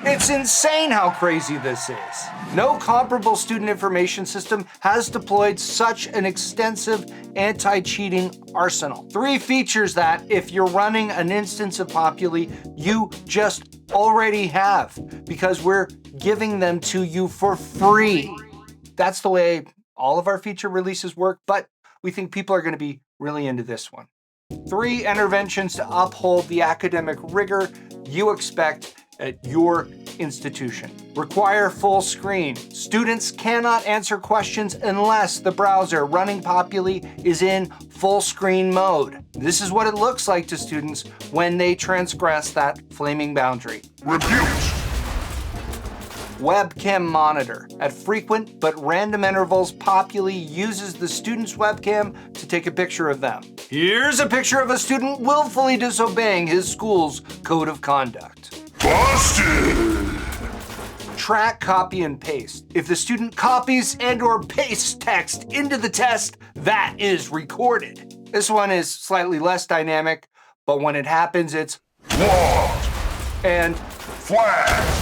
It's insane how crazy this is. No comparable student information system has deployed such an extensive anti-cheating arsenal. 3 features that, if you're running an instance of Populi, you just already have, because we're giving them to you for free. That's the way all of our feature releases work, but we think people are going to be really into this one. 3 interventions to uphold the academic rigor you expect at your institution. Require full screen. Students cannot answer questions unless the browser running Populi is in full screen mode. This is what it looks like to students when they transgress that flaming boundary. Rebuked. Webcam monitor. At frequent but random intervals, Populi uses the student's webcam to take a picture of them. Here's a picture of a student willfully disobeying his school's code of conduct. Busted! Track, copy, and paste. If the student copies and/or pastes text into the test, that is recorded. This one is slightly less dynamic, but when it happens, it's Logged. and Flagged.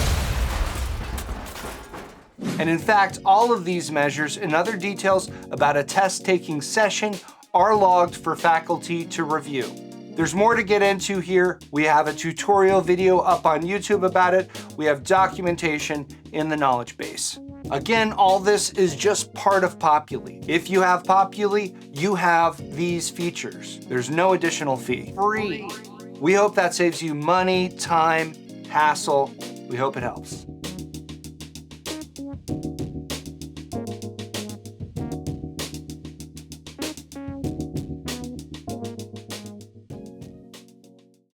And in fact, all of these measures and other details about a test-taking session are logged for faculty to review. There's more to get into here. We have a tutorial video up on YouTube about it. We have documentation in the knowledge base. Again, all this is just part of Populi. If you have Populi, you have these features. There's no additional fee. Free. We hope that saves you money, time, hassle. We hope it helps.